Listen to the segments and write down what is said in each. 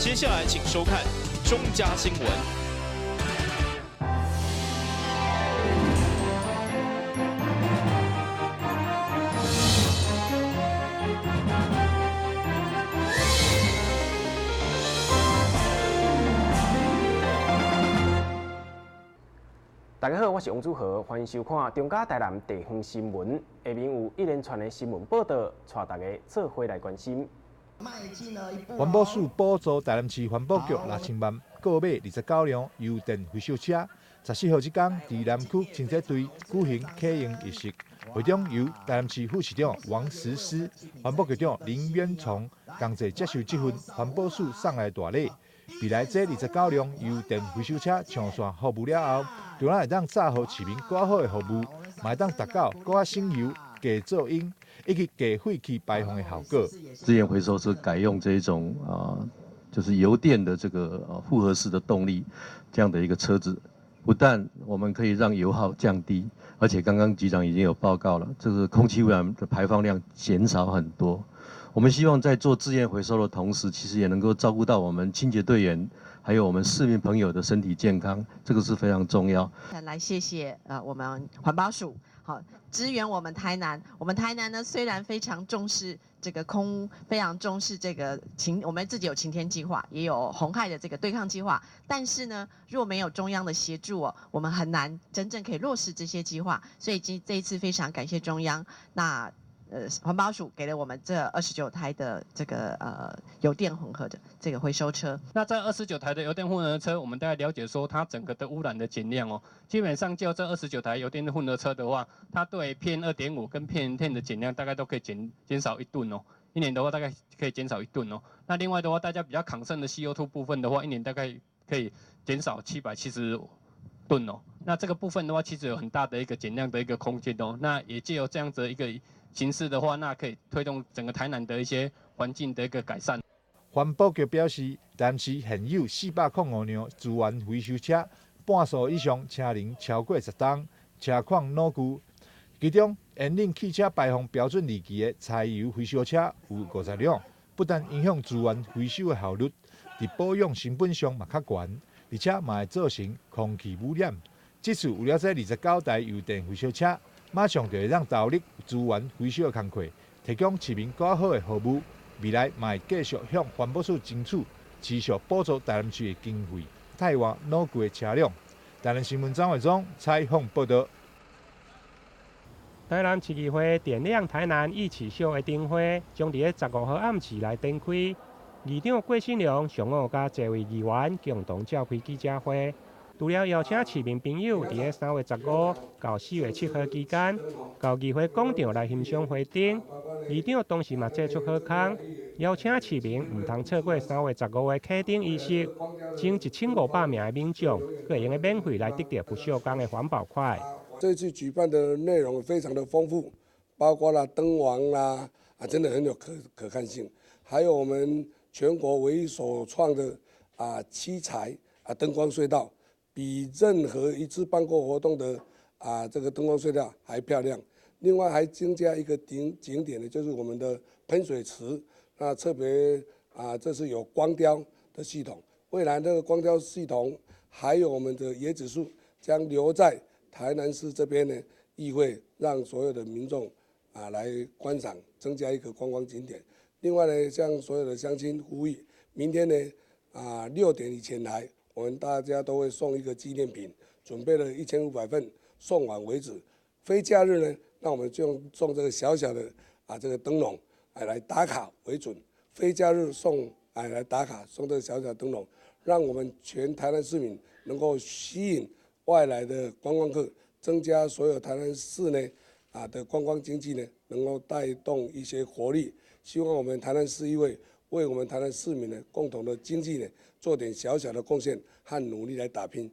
接下来请收看中嘉新闻。大家好，我是王祖和，欢迎收看中嘉台南地方新闻。下面有一连串的新闻报道，带大家做伙来关心。环保署补助台南市环保局6000万，购买29辆油电回收车。14号这天，伫南区清洁队举行启用仪式，会中由台南市副市长王实施、环保局长林远聪共齐接受这份环保署送来大礼。未来这29辆油电回收车上线服务了后，除了会当造予市民更好的服务，嘛会当达到更较省油、低噪音以及低废气排放的效果。资源回收是改用这种就是油电的这个复合式的动力这样的一个车子，不但我们可以让油耗降低，而且刚刚局长已经有报告了，这个空气污染的排放量减少很多。我们希望在做资源回收的同时，其实也能够照顾到我们清洁队员，还有我们市民朋友的身体健康，这个是非常重要。来谢谢我们环保署，好支援我们台南。我们台南呢虽然非常重视这个非常重视这个我们自己有晴天计划，也有红害的这个对抗计划，但是呢，若没有中央的协助我们很难真正可以落实这些计划。所以这一次非常感谢中央。那环保署给了我们这29台的这个油电混合的这个回收车。那这29台的油电混合车，我们大概了解说它整个的污染的减量基本上就这29台油电混合车的话，它对 PM2.5 跟 PM10 的减量大概都可以减少1吨一年的话大概可以减少1吨那另外的话，大家比较抗胜的 CO2 部分的话，一年大概可以减少770吨那这个部分的话，其实有很大的一个减量的一个空间那也藉由这样子的一个形式的话，那可以推动整个台南的一些环境的一个改善。环保局表示，台南市现有405辆资源回收车，半数以上车龄超过10吨，车况老旧。其中，引领汽车排放标准2期的柴油回收车有50辆，不但影响资源回收的效率，伫保养成本上嘛较悬，而且嘛会造成空气污染。这次有了这29台油电回收车，马上就会让投入资源回收的工作，提供市民更好的服务。未来嘛会继续向环保署争取持续补助台南市的经费，汰换老旧的车辆。台南新闻张伟忠采访报道。台南市议会点亮台南一起秀的灯花，将伫15号暗时来展开。议长郭信良上午甲多位议员共同召开记者会。除了邀请市民朋友伫3月15到4月7号期间，到议会广场来欣赏花灯，议长同时嘛祭出好康，邀请市民唔通错过3月15的启灯仪式，请1500名的民众会用免费来得到不锈钢的环保筷。这次举办的内容非常的丰富，包括了灯王啦，真的很有可看性，还有我们全国唯一首创的七彩灯光隧道。比任何一次办过活动的这个灯光隧道还漂亮。另外还增加一个景点呢，就是我们的喷水池。那特别这是有光雕的系统。未来这个光雕系统还有我们的椰子树将留在台南市这边呢，议会让所有的民众来观赏，增加一个观光景点。另外呢，向所有的乡亲呼吁，明天呢6点以前来。我们大家都会送一个纪念品，准备了1500份，送完为止。非假日呢，那我们就送这个小小的这个灯笼来打卡为准。非假日送来打卡，送这个小小灯笼，让我们全台南市民能够吸引外来的观光客，增加所有台南市呢的观光经济呢，能够带动一些活力。希望我们台南市议会为我们台南市民呢共同的经济呢做点小小的贡献和努力来打拼。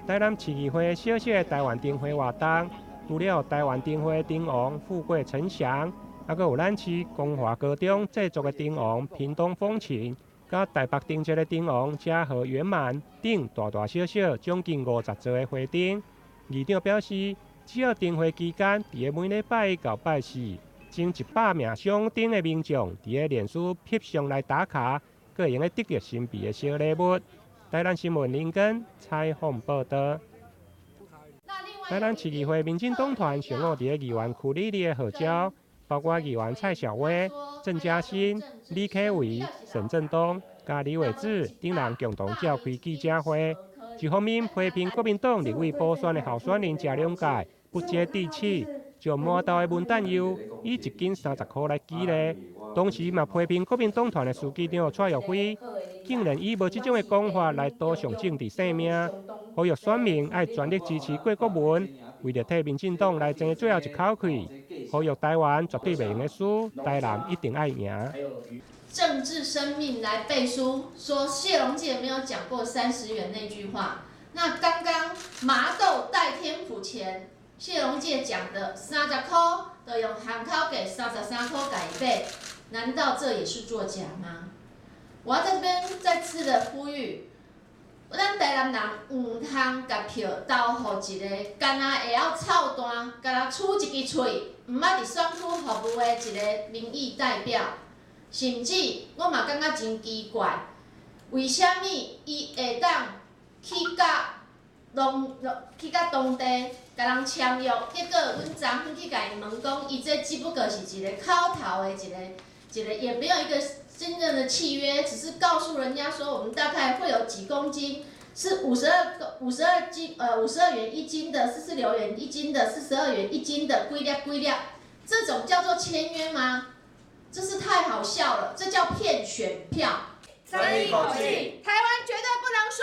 台南市议会小小的台湾灯会活动，除了台湾灯会灯王富贵呈祥，还佫有咱市光华高中制作的灯王屏东风情，甲台北灯节的灯王嘉禾圆满等大大小小将近50座的花灯。议长表示，只要灯会期间，伫每礼拜1到拜4，前100名上灯的民众伫脸书翕相来打卡。个用得到神秘的小礼物。台南新闻林根采访报道。台南市议会民进党团上午伫议员区里的号召，包括议员蔡小薇、郑嘉欣、李启伟、沈振东、甲李伟智等人共同召开记者会。一方面批评国民党立委补选的候选人谢龙介不接地气，将满豆的文旦柚以1斤30块来举例，同时嘛批评国民党团的书记长蔡耀辉竟然以无这种的讲法来赌上政治性命，呼吁选民爱全力支持郭国文，为了替民进党来争最后一口气，呼吁台湾绝对袂用的输，台南一定爱赢。政治生命来背书，说谢龙介没有讲过30元那句话。那刚刚麻豆代天府前，谢龙介讲的30块，都用喊口给33块改背，难道这也是作假吗？我要在这边再次的呼吁，咱台南人唔通甲票投予一个干那会晓操蛋，甲他出一支嘴，唔捌伫选区服务的一个民意代表。甚至我嘛感觉真奇怪，为什么伊会当去到当地甲人签约，结果阮昨昏去甲伊问讲，伊这只不过是一个口头的一个，也没有一个真正的契约，只是告诉人家说我们大概会有几公斤，是52元1斤的，46元1斤的，42元1斤的，几粒，这种叫做签约吗？这是太好笑了，这叫骗选票。争一口气，台湾绝对不能输，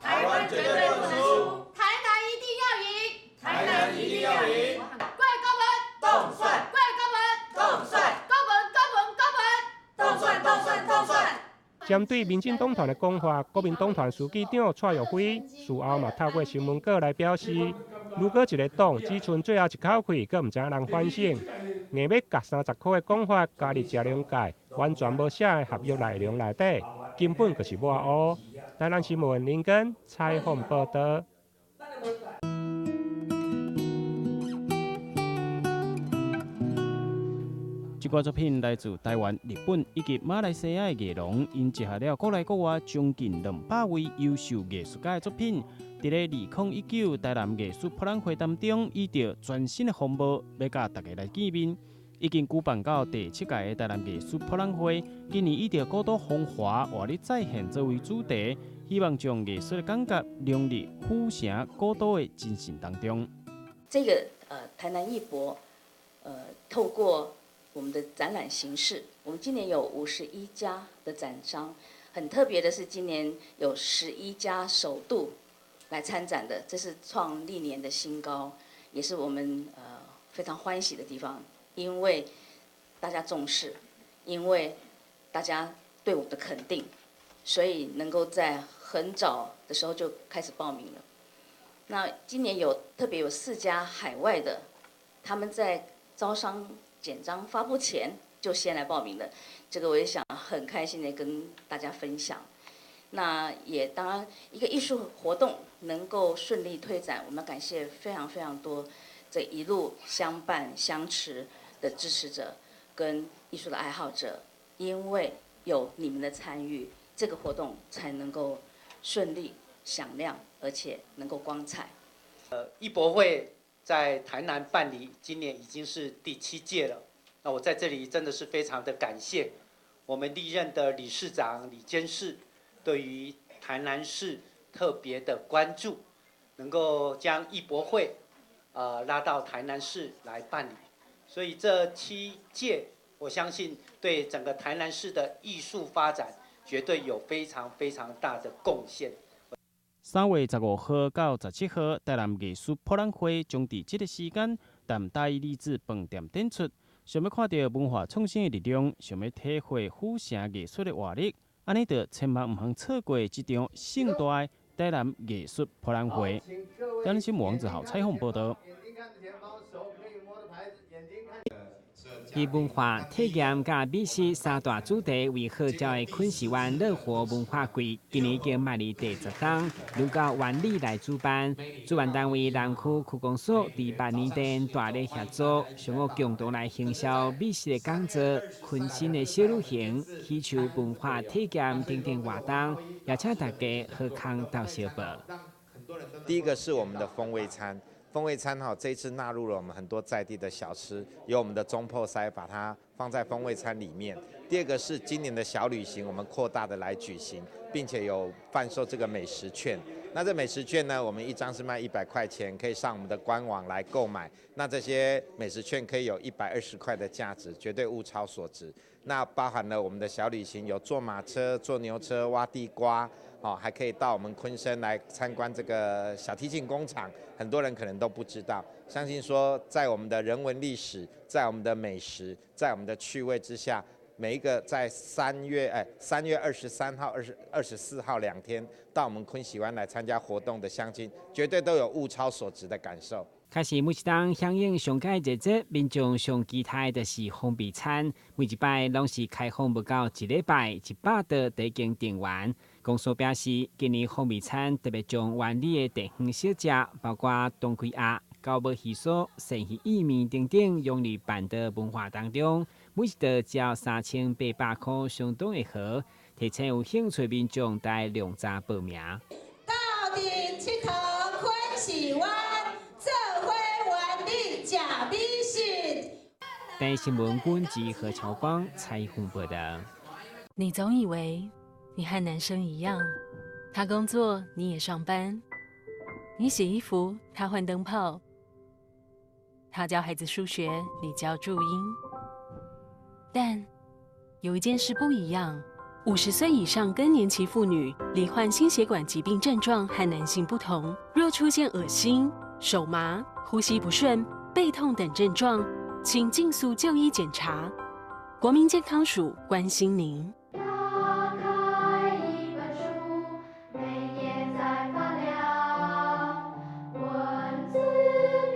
台湾绝对不能输，台南一定要赢，台南一定要赢。贵高文，动算，贵高文，动算，高文，动算。针对民进党团的讲法，国民党团书记长蔡耀辉事后嘛透过新闻稿来表示，如果一个党只剩最后一口气，阁唔知人反省，硬要甲30块的讲法加入谢龙介完全无写的合约内容内底，根本就是抹黑。台南新闻林根采访报道。这个作品来自台湾、日本以及马来西亚的艺农，因集合了国内国外将近200位优秀艺术家的作品，在2019台南艺术博览会当中，以着全新的风貌，要甲大家来见面。已经举办到第7届的台南艺术博览会，今年以着古都风华活力再现作为主题，希望将艺术的感觉融入府城古都的精神当中。这个台南艺博，透过我们的展览形式，我们今年有51家的展商，很特别的是今年有11家首度来参展的，这是创历年的新高，也是我们非常欢喜的地方，因为大家重视，因为大家对我们的肯定，所以能够在很早的时候就开始报名了。那今年特别有4家海外的，他们在招商简章发布前就先来报名了，这个我也想很开心的跟大家分享。那也当然一个艺术活动能够顺利推展，我们感谢非常非常多这一路相伴相持的支持者跟艺术的爱好者，因为有你们的参与，这个活动才能够顺利响亮，而且能够光彩。艺博会在台南办理，今年已经是第7届了。那我在这里真的是非常的感谢我们历任的理事长、理监事对于台南市特别的关注，能够将艺博会拉到台南市来办理。所以这7届，我相信对整个台南市的艺术发展绝对有非常非常大的贡献。3月15號到17號，台南藝術博覽會將在這個時間，淡大理智飯店展出。想要看到文化創新的力量，想要體會府城藝術的活力，安尼就千萬唔通錯過這場盛大的台南藝術博覽會。台南新聞王子豪採訪報道。以文化体验甲美食三大主题为号召的昆士湾乐活文化季，今年已经迈入第10档，由到湾里来主办。主办单位南区区公所伫8年前大力协助，想要共同来行销美食的讲座、昆新的小旅行、喜球文化体验等等活动，也请大家好康到小报。第一个是我们的风味餐。风味餐这一次纳入了我们很多在地的小吃，有我们的中破塞，把它放在风味餐里面。第二个是今年的小旅行，我们扩大的来举行，并且有贩售这个美食券。那这美食券呢，我们一张是卖100块钱，可以上我们的官网来购买。那这些美食券可以有120块的价值，绝对物超所值。那包含了我们的小旅行，有坐马车、坐牛车、挖地瓜。还可以到我们昆山来参观这个小提琴工厂，很多人可能都不知道。相信说，在我们的人文历史，在我们的美食，在我们的趣味之下，每一个在3月23号、24号2天到我们昆喜湾来参加活动的乡亲，绝对都有物超所值的感受。开始每一档响应上届日子，民众上期待的是风味餐，每一摆拢是开放不到1礼拜，100道就已经订完。公所表示，今年风味餐特别将湾里的地方小食，包括东龟鸭、高尾鱼酥、生鱼意面等等，融入办的文化当中。每一道只要3800块，相当的好。提醒有兴趣民众在量查报名。到底佚佗昆士湾。台新闻军及何乔邦采访报道。你总以为你和男生一样，他工作你也上班，你洗衣服他换灯泡，他教孩子数学你教注音。但有一件事不一样，50岁以上更年期妇女罹患心血管疾病症状和男性不同，若出现恶心、手麻、呼吸不顺、背痛等症状，请尽速就医检查。国民健康署关心您。打开一本书，每页在发亮，文字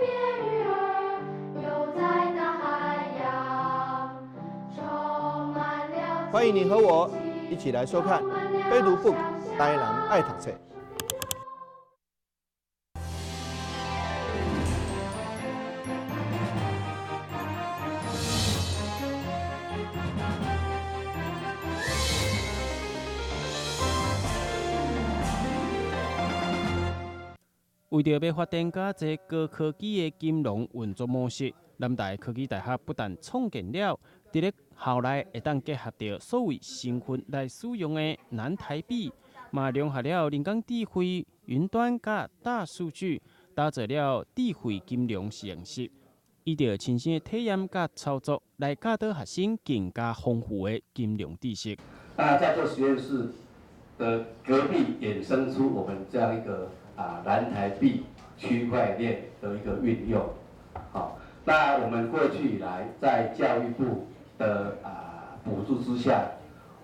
变鱼儿，游在大海洋，充满了。欢迎您和我一起来收看《飞读 book》台南爱读册。为着要发展较侪高科技的金融运作模式，南台科技大学不但创建了伫咧校内会当结合着所谓身份来使用的南台币，嘛融合了人工智慧、云端甲大数据，打造了智慧金融实验室，以着亲身的体验甲操作来教导学生更加丰富的金融知识。那在这实验室的隔壁衍生出我们这样一个南台币区块链的一个运用。好，那我们过去以来在教育部的补助之下，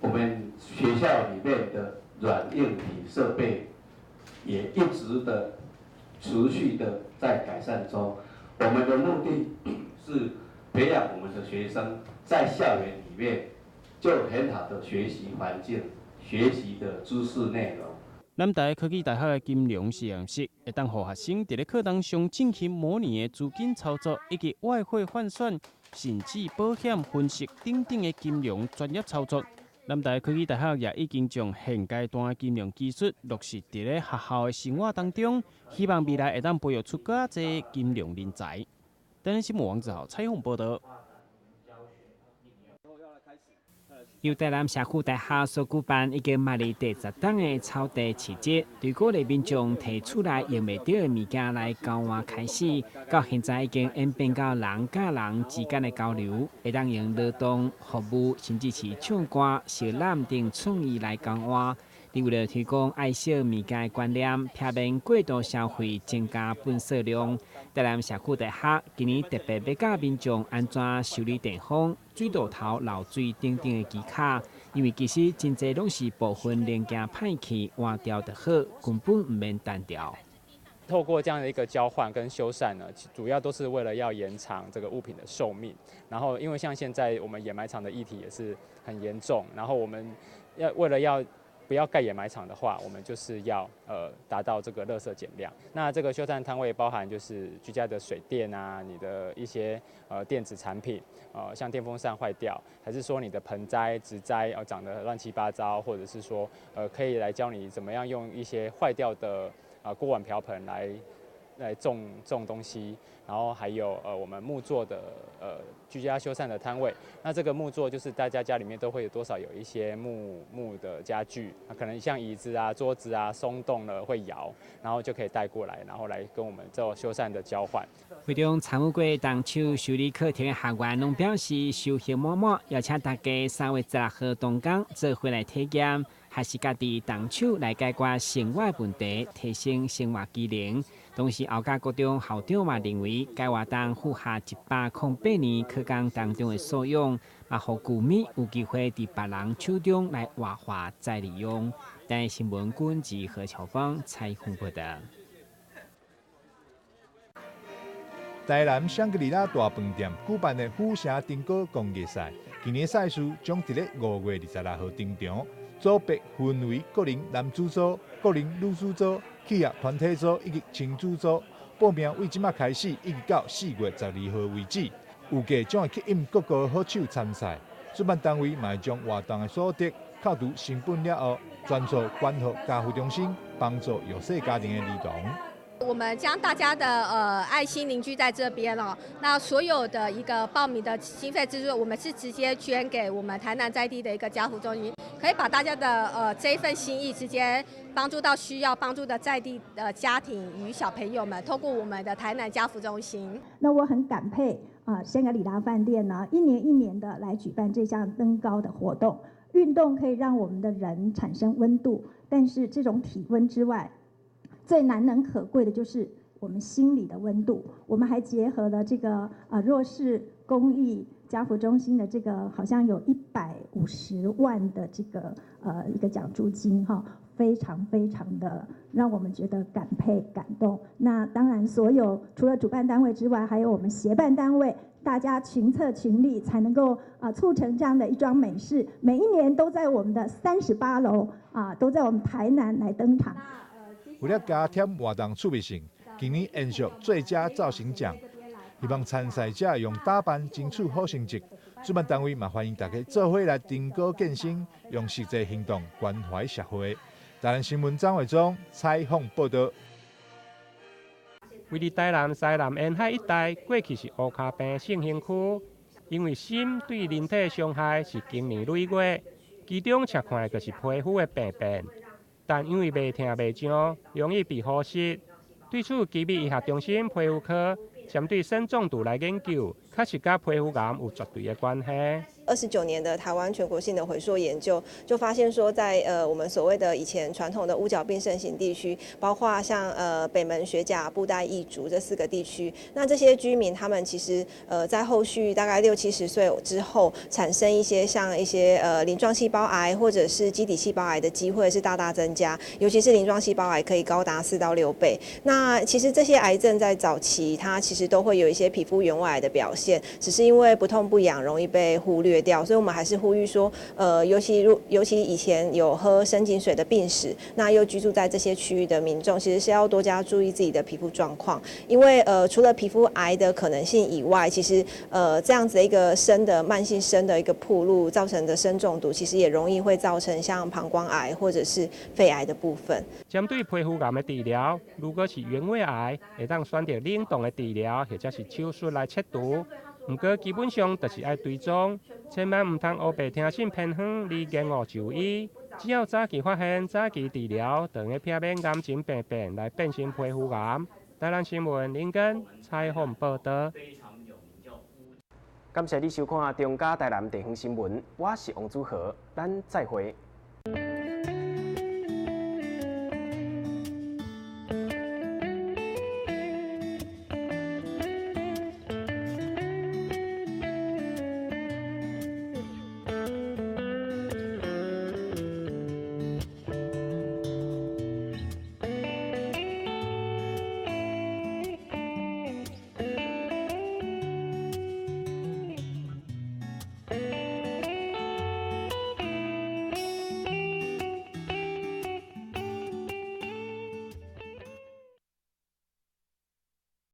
我们学校里面的软硬体设备也一直的持续的在改善中。我们的目的是培养我们的学生在校园里面就很好的学习环境、学习的知识内容。南台科技大学的金融实验室会当让学生伫咧课堂上进行模拟的资金操作，以及外汇换算，甚至保险分析等等的金融专业操作。南台科技大学也已经将现阶段的金融技术落实伫咧学校的生活当中，希望未来会当培育出更侪金融人才。台南新闻王志豪采访报道。由台南社区大学所举办已经迈入第10档的草地市集，对鼓励民众提出来用袂到的物件来交换开始，到现在已经演变到人甲人之间的交流，会当用劳动、服务，甚至是唱歌、小览等创意来交换。为了提供爱惜物件的观念，避免过度消费，增加垃圾量，台南社区大学今年特别要教民众安怎修理电风、水道头漏水等等的机卡，因为其实真侪拢是部分零件歹去换掉就好，根本唔免单调。透过这样的一个交换跟修缮呢，主要都是为了要延长这个物品的寿命。然后，因为像现在我们掩埋场的议题也是很严重，然后我们为了要不要盖掩埋场的话，我们就是要达到这个垃圾减量。那这个修缮摊位包含就是居家的水电啊，你的一些电子产品，像电风扇坏掉，还是说你的盆栽、植栽长得乱七八糟，或者是说可以来教你怎么样用一些坏掉的锅碗瓢盆来种东西，然后还有我们木作的居家修缮的摊位。那这个木作就是大家家里面都会有多少有一些木的家具，可能像椅子啊、桌子啊松动了会摇，然后就可以带过来，然后来跟我们做修缮的交换。会中参与过动手修理课程的学员拢表示收获满满，邀请大家3月16号动工做回来体验，还是家己动手来解决生活问题，提升生活技能。同时，后甲高中校长嘛认为，该活动付下108年课纲当中的素养，也互居民有机会伫别人手中来活化再利用。但新闻君及何乔芳采访报道。台南香格里拉大饭店举办的虎城丁果工艺赛，今年赛事将伫5月26号登场。组别分为个人男子组、个人女子组、企业团体组以及亲子组。报名为即马开始，一直到4月12号为止。预计将会吸引各个好手参赛。主办单位嘛会将活动的所得扣除成本了后，专属捐予家扶中心，帮助弱势家庭的儿童。我们将大家的爱心凝聚在这边哦，那所有的一个报名的经费支出，我们是直接捐给我们台南在地的一个家扶中心，可以把大家的这一份心意直接帮助到需要帮助的在地的家庭与小朋友们，透过我们的台南家扶中心。那我很感佩香格里拉饭店呢，一年一年的来举办这项登高的活动。运动可以让我们的人产生温度，但是这种体温之外，最难能可贵的就是我们心里的温度。我们还结合了这个弱势公益家扶中心的这个好像有150万的这个一个奖助金哈，非常非常的让我们觉得感佩感动。那当然，所有除了主办单位之外，还有我们协办单位，大家群策群力，才能够促成这样的一桩美事。每一年都在我们的38楼都在我们台南来登场。为了加添活动趣味性，今年延续最佳造型奖，希望参赛者用打扮争取好成绩。主办单位嘛欢迎大家做伙来登高健身，用实际行动关怀社会。台南新闻张伟忠采访报道。位于台南西南沿海一带，过去是乌卡病盛行区，因为锌对人体伤害是经年累月，其中常看的就是皮肤的病变。但因为袂疼袂痒，容易被忽视。对此，基密医学中心皮肤科针对砷中毒来研究，确实甲皮肤癌有绝对的关系。29年的台湾全国性的回溯研究，就发现说在，我们所谓的以前传统的乌角病盛行地区，包括像北门、学甲、布袋、义竹这4个地区，那这些居民他们其实在后续大概60、70岁之后，产生一些鳞状细胞癌或者是基底细胞癌的机会是大大增加，尤其是鳞状细胞癌可以高达4到6倍。那其实这些癌症在早期，它其实都会有一些皮肤原位癌的表现，只是因为不痛不痒，容易被忽略掉，所以我们还是呼吁说，尤其以前有喝深井水的病史，那又居住在这些区域的民众，其实是要多加注意自己的皮肤状况，因为除了皮肤癌的可能性以外，其实这样子的一个慢性砷的一个暴露造成的砷中毒，其实也容易会造成像膀胱癌或者是肺癌的部分。针对皮肤癌的治疗，如果是原位癌，会当选择冷冻的治疗，或者是手术来切除。不过基本上就是爱追踪，千万唔通黑白听信偏方，离间误就医。只要早期发现、早期治疗，就会避免癌症病变来变成皮肤癌。台南新闻林根采访报道。感谢你收看中嘉台南地方新闻，我是王祖和，咱再会。